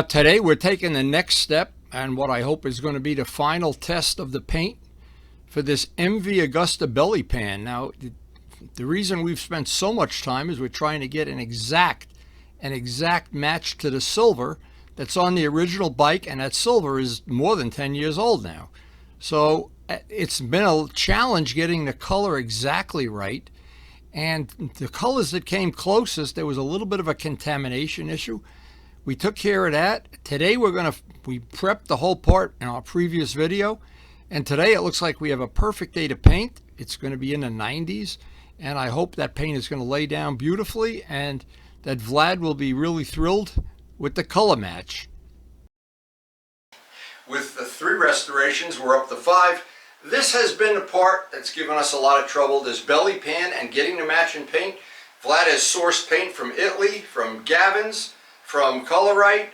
Today we're taking the next step and what I hope is going to be the final test of the paint for this MV Augusta belly pan. Now, the reason we've spent so much time is we're trying to get an exact match to the silver that's on the original bike, and that silver is more than 10 years old now. So it's been a challenge getting the color exactly right. And the colors that came closest, there was a little bit of a contamination issue. We took care of that. Today we prepped the whole part in our previous video, and today it looks like we have a perfect day to paint. It's going to be in the 90s, and I hope that paint is going to lay down beautifully and that Vlad will be really thrilled with the color match. With the 3 restorations, we're up to 5. This has been the part that's given us a lot of trouble, this belly pan and getting the matching paint. Vlad has sourced paint from Italy, from Gavin's, from Colorite,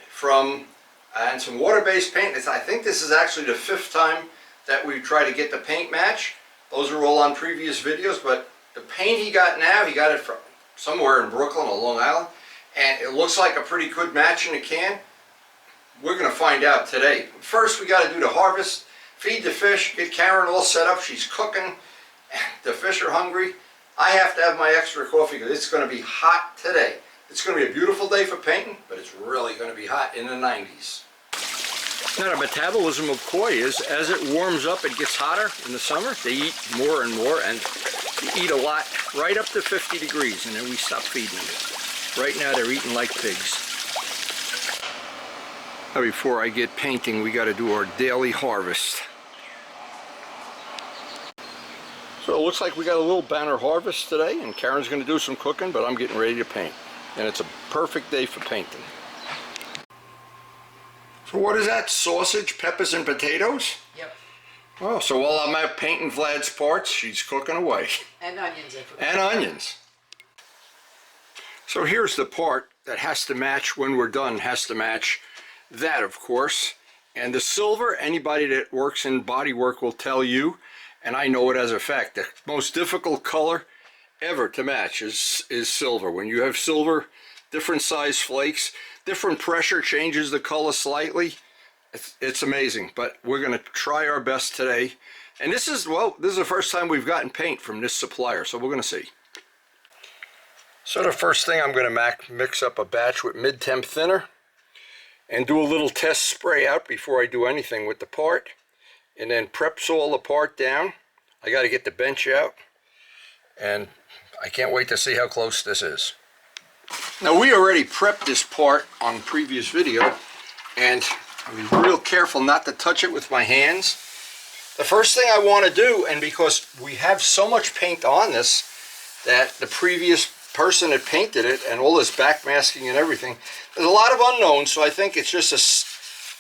and some water-based paint. I think this is actually the 5th time that we've tried to get the paint match. Those are all on previous videos, but the paint he got now, he got it from somewhere in Brooklyn or Long Island, and it looks like a pretty good match in the can. We're going to find out today. First, we got to do the harvest, feed the fish, get Karen all set up. She's cooking. The fish are hungry. I have to have my extra coffee because it's going to be hot today. It's going to be a beautiful day for painting, but it's really going to be hot in the 90s. Now, the metabolism of koi is, as it warms up, it gets hotter in the summer. They eat more and more, and they eat a lot, right up to 50 degrees, and then we stop feeding them. Right now, they're eating like pigs. Now, before I get painting, we got to do our daily harvest. So it looks like we got a little banner harvest today, and Karen's going to do some cooking, but I'm getting ready to paint. And it's a perfect day for painting. So what is that? Sausage, peppers, and potatoes? Yep. Oh, so while I'm out painting Vlad's parts, she's cooking away. And onions. And onions. So here's the part that has to match when we're done, has to match that, of course. And the silver, anybody that works in body work will tell you, and I know it as a fact, the most difficult color ever to match is silver. When you have silver, different size flakes, different pressure changes the color slightly. It's amazing, but we're going to try our best today. And this is the first time we've gotten paint from this supplier, so we're going to see. So the first thing, I'm going to mix up a batch with mid-temp thinner and do a little test spray out before I do anything with the part, and then prep all the part down. I got to get the bench out, and I can't wait to see how close this is. Now, we already prepped this part on the previous video, and I was real careful not to touch it with my hands. The first thing I want to do, and because we have so much paint on this that the previous person that painted it and all this backmasking and everything, there's a lot of unknowns, so I think it's just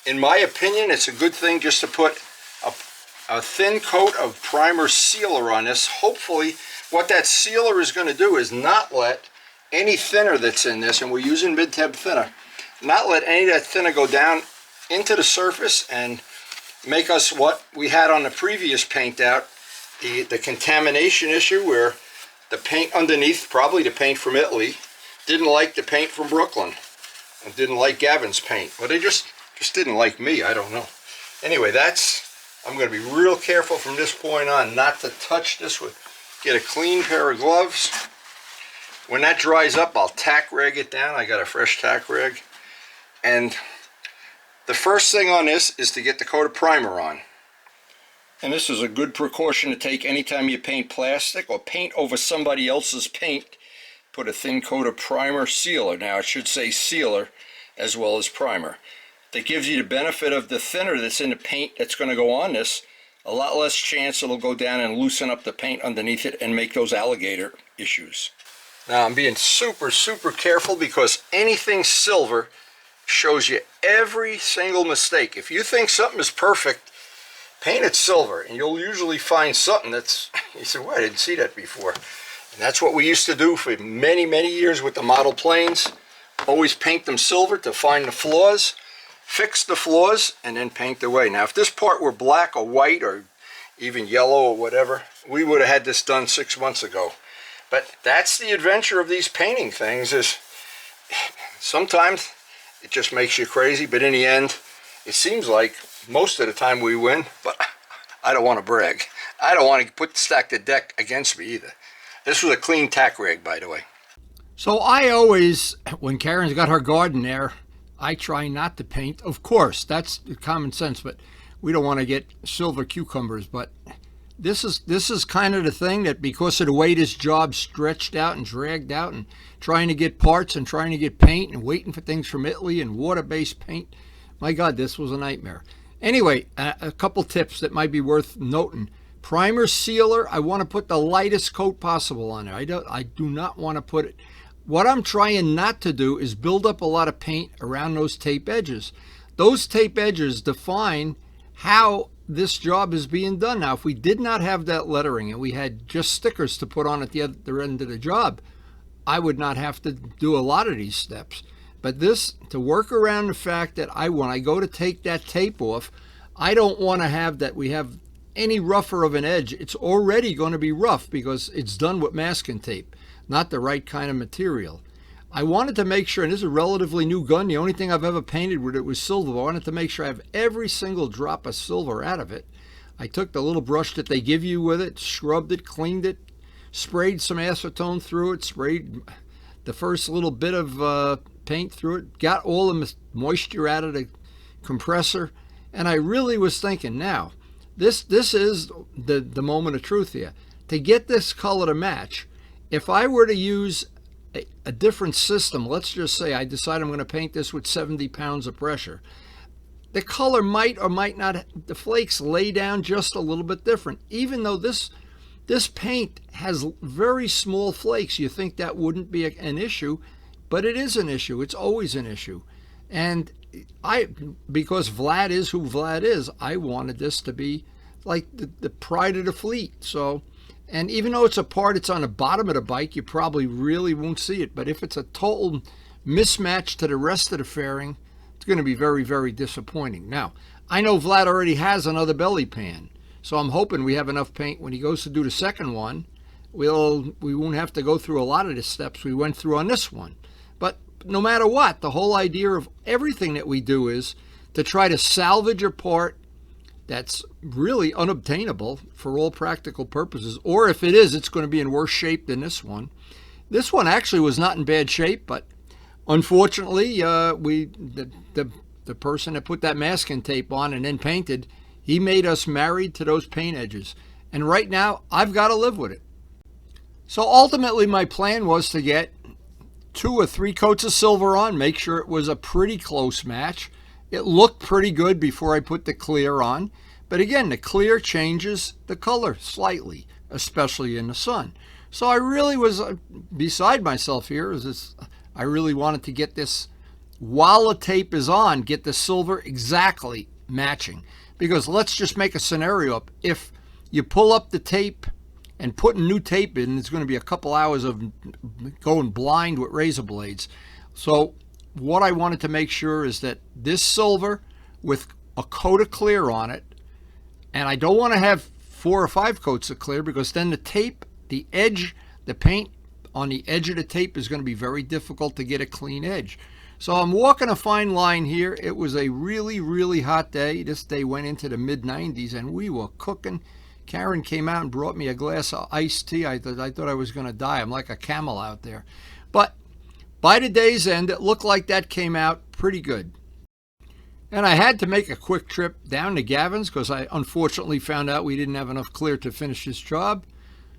in my opinion, it's a good thing just to put a thin coat of primer sealer on this. Hopefully, what that sealer is going to do is not let any thinner that's in this, and we're using mid-temp thinner, not let any of that thinner go down into the surface and make us what we had on the previous paint out, the contamination issue where the paint underneath, probably the paint from Italy, didn't like the paint from Brooklyn and didn't like Gavin's paint. Well, they just didn't like me. I don't know. Anyway, I'm going to be real careful from this point on not to touch this get a clean pair of gloves. When that dries up, I'll tack rag it down. I got a fresh tack rag. And the first thing on this is to get the coat of primer on. And this is a good precaution to take anytime you paint plastic or paint over somebody else's paint. Put a thin coat of primer sealer. Now it should say sealer as well as primer. That gives you the benefit of the thinner that's in the paint that's going to go on this. A lot less chance it'll go down and loosen up the paint underneath it and make those alligator issues. Now I'm being super, super careful because anything silver shows you every single mistake. If you think something is perfect, paint it silver and you'll usually find something that's, you say, well, I didn't see that before. And that's what we used to do for many, many years with the model planes. Always paint them silver to find the flaws, fix the flaws, and then paint away. Now, if this part were black or white or even yellow or whatever, we would have had this done 6 months ago. But that's the adventure of these painting things, is sometimes It just makes you crazy, but in the end, it seems like most of the time we win, but I don't want to brag. I don't want to stack the deck against me either. This was a clean tack rig, by the way. So I always, when Karen's got her garden there, I try not to paint. Of course, that's common sense, but we don't want to get silver cucumbers. But this is kind of the thing that, because of the way this job stretched out and dragged out, and trying to get parts and trying to get paint and waiting for things from Italy and water-based paint, my God, this was a nightmare. Anyway, a couple tips that might be worth noting. Primer sealer, I want to put the lightest coat possible on there. I do not want to put it. What I'm trying not to do is build up a lot of paint around those tape edges. Those tape edges define how this job is being done. Now, if we did not have that lettering and we had just stickers to put on at the other end of the job, I would not have to do a lot of these steps. But this, to work around the fact that when I go to take that tape off, I don't want to have that we have any rougher of an edge. It's already going to be rough because it's done with masking tape, not the right kind of material. I wanted to make sure, and this is a relatively new gun, the only thing I've ever painted with it was silver. I wanted to make sure I have every single drop of silver out of it. I took the little brush that they give you with it, scrubbed it, cleaned it, sprayed some acetone through it, sprayed the first little bit of paint through it, got all the moisture out of the compressor, and I really was thinking, now, this is the moment of truth here. To get this color to match, if I were to use a different system, let's just say I decide I'm going to paint this with 70 pounds of pressure, the color might or might not, the flakes lay down just a little bit different. Even though this paint has very small flakes, you think that wouldn't be an issue, but it is an issue. It's always an issue. And because Vlad is who Vlad is, I wanted this to be like the pride of the fleet. So, and even though it's on the bottom of the bike, you probably really won't see it. But if it's a total mismatch to the rest of the fairing, it's going to be very, very disappointing. Now, I know Vlad already has another belly pan, so I'm hoping we have enough paint when he goes to do the second one. We won't have to go through a lot of the steps we went through on this one. But no matter what, the whole idea of everything that we do is to try to salvage a part that's really unobtainable for all practical purposes. Or if it is, it's going to be in worse shape than this one. This one actually was not in bad shape, but unfortunately, the person that put that masking tape on and then painted, he made us married to those paint edges. And right now, I've got to live with it. So ultimately, my plan was to get 2 or 3 coats of silver on, make sure it was a pretty close match. It looked pretty good before I put the clear on. But again, the clear changes the color slightly, especially in the sun. So I really was beside myself here. I really wanted to get this, while the tape is on, get the silver exactly matching. Because let's just make a scenario up. If you pull up the tape and put new tape in, it's going to be a couple hours of going blind with razor blades. So what I wanted to make sure is that this silver with a coat of clear on it, and I don't want to have 4 or 5 coats of clear, because then the tape, the edge, the paint on the edge of the tape is going to be very difficult to get a clean edge. So I'm walking a fine line here. It was a really, really hot day. This day went into the mid-90s, and we were cooking. Karen came out and brought me a glass of iced tea. I thought I was going to die. I'm like a camel out there. But by the day's end, it looked like that came out pretty good. And I had to make a quick trip down to Gavin's because I unfortunately found out we didn't have enough clear to finish this job.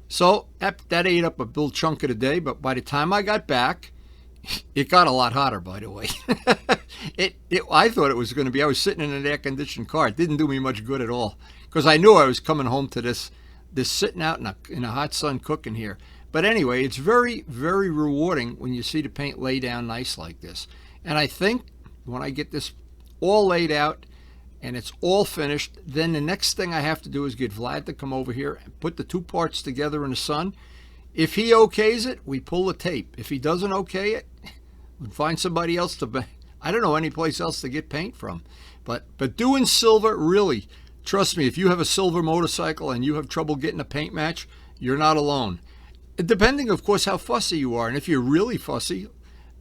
So that ate up a little chunk of the day. But by the time I got back, it got a lot hotter, by the way. I thought it was going to be, I was sitting in an air-conditioned car. It didn't do me much good at all because I knew I was coming home to this sitting out in a hot sun cooking here. But anyway, it's very, very rewarding when you see the paint lay down nice like this. And I think when I get this all laid out and it's all finished, then the next thing I have to do is get Vlad to come over here and put the 2 parts together in the sun. If he okays it, we pull the tape. If he doesn't okay it, we find somebody else to, I don't know any place else to get paint from. But doing silver, really, trust me, if you have a silver motorcycle and you have trouble getting a paint match, you're not alone. Depending, of course, how fussy you are. And if you're really fussy,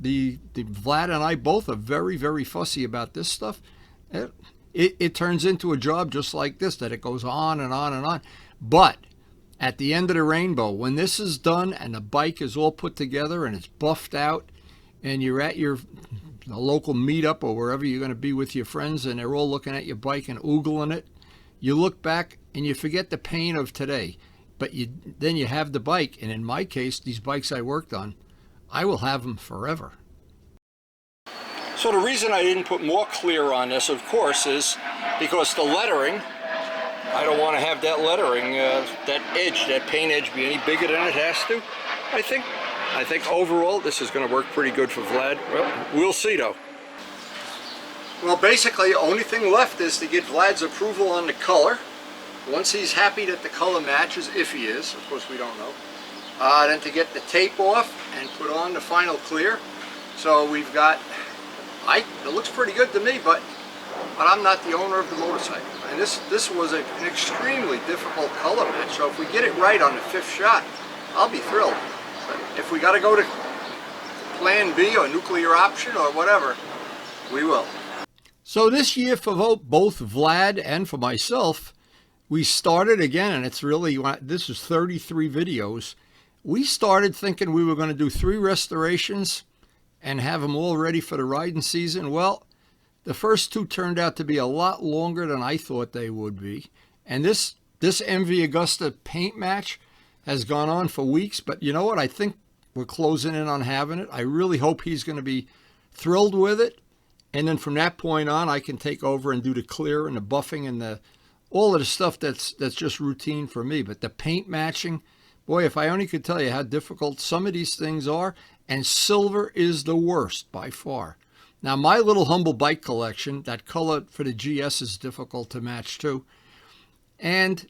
the Vlad and I both are very, very fussy about this stuff. It turns into a job just like this, that it goes on and on and on. But at the end of the rainbow, when this is done and the bike is all put together and it's buffed out, and you're at your local meetup or wherever you're going to be with your friends, and they're all looking at your bike and oogling it, you look back and you forget the pain of today. But then you have the bike, and in my case, these bikes I worked on, I will have them forever. So the reason I didn't put more clear on this, of course, is because the lettering, I don't want to have that lettering, that edge, that paint edge, be any bigger than it has to. I think overall this is going to work pretty good for Vlad. Well, we'll see though. Well, basically, the only thing left is to get Vlad's approval on the color. Once he's happy that the color matches, if he is, of course we don't know, then to get the tape off and put on the final clear. So we've got, it looks pretty good to me, but I'm not the owner of the motorcycle. And this was an extremely difficult color match, so if we get it right on the 5th shot, I'll be thrilled. But if we got to go to plan B or nuclear option or whatever, we will. So this year for both Vlad and for myself, we started again, and it's really, this is 33 videos. We started thinking we were going to do 3 restorations and have them all ready for the riding season. Well, the first 2 turned out to be a lot longer than I thought they would be. And this MV Agusta paint match has gone on for weeks, but you know what? I think we're closing in on having it. I really hope he's going to be thrilled with it. And then from that point on, I can take over and do the clear and the buffing and all of the stuff that's just routine for me. But the paint matching, boy, if I only could tell you how difficult some of these things are, and silver is the worst by far. Now, my little humble bike collection, that color for the GS is difficult to match too. And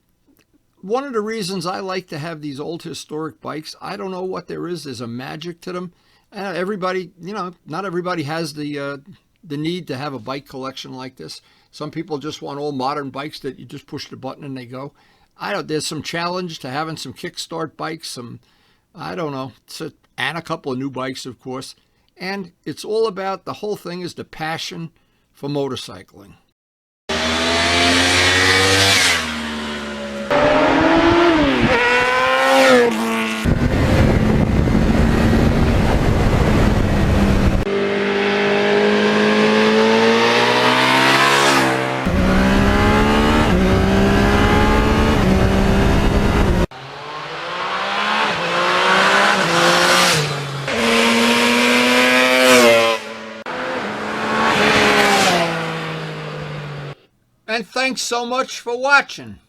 one of the reasons I like to have these old historic bikes, I don't know what there is. There's a magic to them. Everybody, not everybody has the need to have a bike collection like this. Some people just want all modern bikes that you just push the button and they go. There's some challenge to having some kickstart bikes, and a couple of new bikes, of course. And it's all about, the whole thing is the passion for motorcycling. And thanks so much for watching.